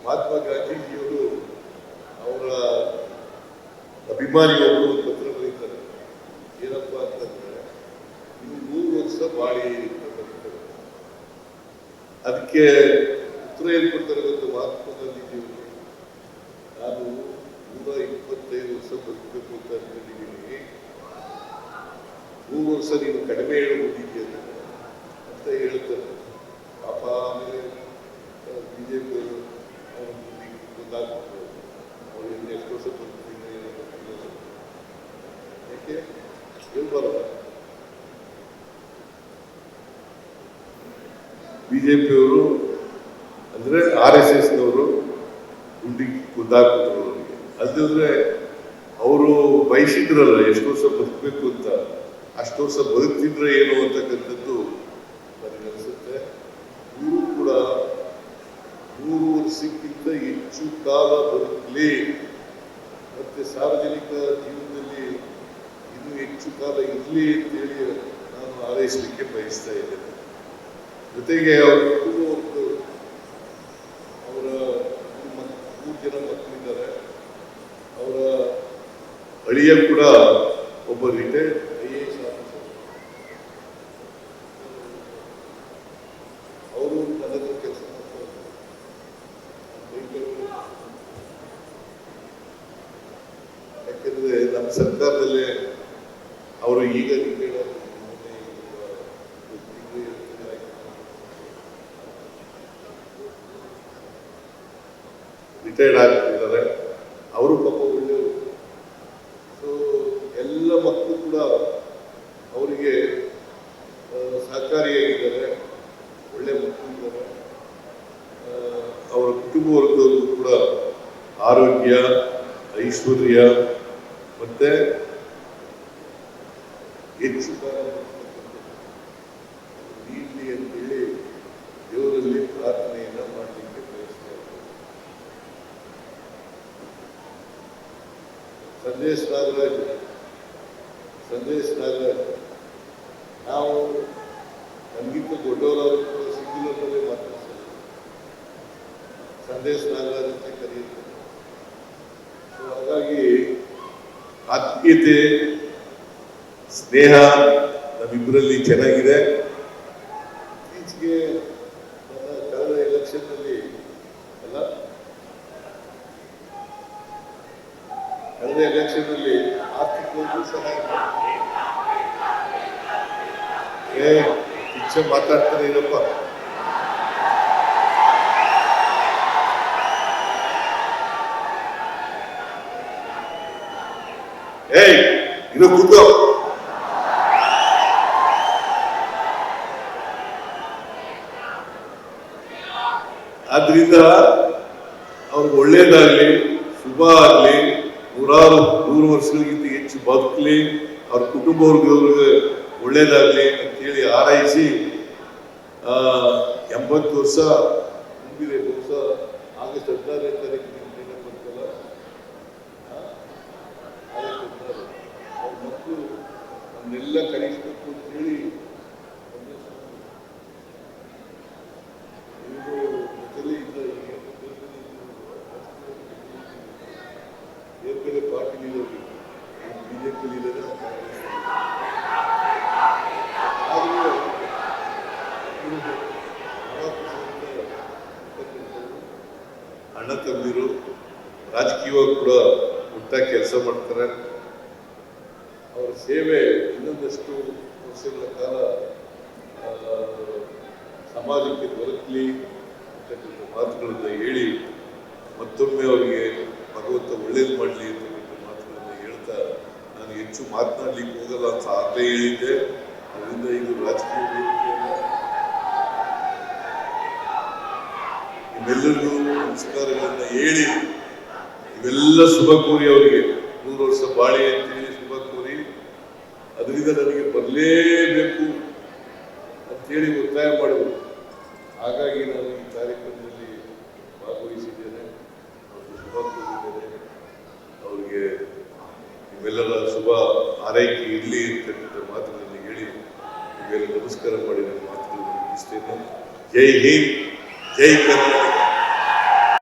ಮಹಾತ್ಮ ಗಾಂಧೀಜಿಯವರು ಅವರ ಅಭಿಮಾನಿಯವರು ಪತ್ರ ಬರೀತಾರೆ. ಏನಪ್ಪಾ ಅಂತಂದ್ರೆ, ಇನ್ನು 100 ವರ್ಷ ಬಾಳಿ ಅಂತ ಬರೀತಾರೆ. ಅದಕ್ಕೆ ಉತ್ತರ ಏನ್ ಕೊಡ್ತಾರೆ ಗೊತ್ತು ಮಹಾತ್ಮ ಗಾಂಧೀಜಿಯವರು? ನಾನು 125 ವರ್ಷ ಬದುಕಬೇಕು ಅಂತ ಅನ್ಕೊಂಡಿದ್ದೀನಿ, 100 ವರ್ಷ ನೀನು ಕಡಿಮೆ ಹೇಳ್ಬೋದಿದೆಯಲ್ಲ ಅಂತ ಹೇಳ್ತಾರೆ. ಪಾಪ ಆಮೇಲೆ ಬಿಜೆಪಿ ಗೊತ್ತಾಗ್ಬಿಟ್ಟು ಅವ್ರು ಇನ್ನು ಎಷ್ಟು ವರ್ಷ ಬದುಕ್ತೀನಿ ಯಾಕೆ ಹೇಳ್ಬಾರಲ್ಲ. ಬಿಜೆಪಿಯವರು ಅಂದ್ರೆ RSSನವರು ಗುಂಡಿಗೆ ಕುದ್ದಾಕ್ಬಿಟ್ರು ಅವರಿಗೆ. ಅಲ್ಲದ್ರೆ ಅವರು ಬಯಸಿದ್ರಲ್ಲ ಎಷ್ಟು ವರ್ಷ ಬದುಕಬೇಕು ಅಂತ, ಅಷ್ಟು ವರ್ಷ ಬದುಕ್ತಿದ್ರೆ ಏನು ಅಂತಕ್ಕಂಥದ್ದು ನನಗನ್ಸುತ್ತೆ. ಇವರು ಕೂಡ 100 ವರ್ಷಕ್ಕಿಂತ ಹೆಚ್ಚು ಕಾಲ ಬದುಕಲಿ, ಮತ್ತೆ ಸಾರ್ವಜನಿಕ ಜೀವನದಲ್ಲಿ ಇನ್ನೂ ಹೆಚ್ಚು ಕಾಲ ಇರಲಿ ಅಂತೇಳಿ ನಾನು ಹಾರೈಸಲಿಕ್ಕೆ ಬಯಸ್ತಾ ಇದ್ದೇನೆ. ಜೊತೆಗೆ ಅವರ ಅವರ 3 ಜನ ಮಕ್ಕಳಿದ್ದಾರೆ. ಅವರ ಅಳಿಯ ಕೂಡ ಒಬ್ಬ ರಿಟೈರ್ಡ್ IAS ಆಫೀಸರ್. ಅವರು ನನ್ನ ಕೆಲಸ ಮಾಡ್ತಾರೆ. ಯಾಕೆಂದ್ರೆ ನಮ್ಮ ಸರ್ಕಾರದಲ್ಲೇ ಅವರು ಈಗ ರಿಟೈರ್ಡ್ ಆಗ್ತಿದ್ದಾರೆ. ಅವರು ಪಾಪ ಒಳ್ಳೆಯವರು. ಸೊ ಎಲ್ಲ ಮಕ್ಕಳು ಕೂಡ ಅವರಿಗೆ ಸಹಕಾರಿಯಾಗಿದ್ದಾರೆ, ಒಳ್ಳೆ ಮಕ್ಕಳು ಇದ್ದಾರೆ. ಅವರ ಕುಟುಂಬ ವರ್ಗದವರು ಕೂಡ ಆರೋಗ್ಯ, ಐಶ್ವರ್ಯ ಮತ್ತೆ ಹೆಚ್ಚು ನೀಡಲಿ ಅಂತೇಳಿ ದೇವರಲ್ಲಿ ಪ್ರಾರ್ಥನೆಯನ್ನ ಮಾಡಲಿಕ್ಕೆ ಬಯಸ್ತಾ ಇದ್ದಾರೆ. ಸಂದೇಶ್ ನಾಗರಾಜ್ ನಾವು ನಮಗಿಂತ ದೊಡ್ಡವರಾದರೂ ಕೂಡ ಸಿಂಗುಲರ್ನಲ್ಲೇ ಮಾತಾಡ್ತಾರೆ. ಸಂದೇಶ್ ನಾಗರಾಜ್ ಅಂತ ಕರೆಯುತ್ತಾರೆ. ಹಾಗಾಗಿ ಆತ್ಮೀಯತೆ, ಸ್ನೇಹ ನಮ್ಮಿಬ್ಬರಲ್ಲಿ ಚೆನ್ನಾಗಿದೆ. ಇತ್ತೀಚೆಗೆ ಕಳೆದ ಎಲೆಕ್ಷನ್ನಲ್ಲಿ ಆರ್ಥಿಕವಾಗಿ ಸಹಾಯ ಇಚ್ಛೆ ಮಾತಾಡ್ತಾರೆ ಇರಪ್ಪ. ಇದು ಕೂತು ಆದ್ರಿಂದ ಅವ್ರಿಗೆ ಒಳ್ಳೇದಾಗ್ಲಿ, ಶುಭ ಆಗ್ಲಿ, 100 ವರ್ಷಗಳಿಗಿಂತ ಹೆಚ್ಚು ಬದುಕಲಿ, ಅವ್ರ ಕುಟುಂಬ ವರ್ಗದವ್ರಿಗೆ ಒಳ್ಳೇದಾಗ್ಲಿ ಅಂತೇಳಿ ಹಾರೈಸಿ 80 ವರ್ಷ ತುಂಬಿದೆ. ಬಹುಶಃ ಆಗಸ್ಟ್ 16ನೇ ತಾರೀಕು ಬರ್ತಲ್ಲ, ಅವ್ರ ಮಕ್ಕಳು ನಮ್ಮನ್ನೆಲ್ಲ ಕರೆಸಬೇಕು ಅಂತೇಳಿ ಬೇರೆ ಪಾರ್ಟಿ ಲೀಡರ್, ಬಿಜೆಪಿ ಲೀಡರ್, ಅಣ್ಣ ತಮ್ಮಂದಿರು ರಾಜಕೀಯವಾಗಿ ಕೂಡ ಒಟ್ಟಾಗಿ ಕೆಲಸ ಮಾಡ್ತಾರೆ. ಅವರ ಸೇವೆ ಇನ್ನೊಂದಷ್ಟು ವರ್ಷಗಳ ಕಾಲ ಸಮಾಜಕ್ಕೆ ದೊರಕಲಿ ಅಂತಕ್ಕಂಥ ಮಾತುಗಳನ್ನು ಹೇಳಿ ಮತ್ತೊಮ್ಮೆ ಅವರಿಗೆ ಭಗವಂತ ಒಳ್ಳೇದು ಮಾಡಲಿ ಅಂತಕ್ಕಂಥ ಮಾತುಗಳನ್ನು ಹೇಳ್ತಾ ನಾನು ಹೆಚ್ಚು ಮಾತನಾಡ್ಲಿಕ್ಕೆ ಹೋಗಲ್ಲ ಅಂತ ಆಗಲೇ ಹೇಳಿದ್ದೆ. ಅದರಿಂದ ಇದು ರಾಜಕೀಯ ವೇದಿಕೆಯಲ್ಲ. ನಿಮ್ಮೆಲ್ಲರಿಗೂ ನಮಸ್ಕಾರಗಳನ್ನ ಹೇಳಿ ಇವೆಲ್ಲ ಶುಭ ಕೋರಿ ಅವರಿಗೆ 100 ವರ್ಷ ಬಾಳಿ ಅಂತೇಳಿ ಶುಭ ಕೋರಿ, ಅದರಿಂದ ನನಗೆ ಬರಲೇಬೇಕು ಅಂತೇಳಿ ಒತ್ತಾಯ ಮಾಡಿದ್ರು. ಹಾಗಾಗಿ ನಾನು ಈ ಕಾರ್ಯಕ್ರಮದಲ್ಲಿ ಭಾಗವಹಿಸಿದ್ದೇನೆ, ಅವ್ರಿಗೆ ಶುಭ ಕೋರಿದ್ದೇನೆ. ಅವರಿಗೆ ನಿಮ್ಮೆಲ್ಲರ ಶುಭ ಆರೈಕೆ ಇರಲಿ ಅಂತಕ್ಕಂಥ ಮಾತುಗಳನ್ನು ಹೇಳಿ ನಿಮಗೆಲ್ಲ ನಮಸ್ಕಾರ ಮಾಡಿ ನನ್ನ ಮಾತುಗಳನ್ನು ಮುಗಿಸ್ತೇನೆ. ಜೈ ಹಿಂದ್, ಜೈ ಕರ್ನಾಟಕ.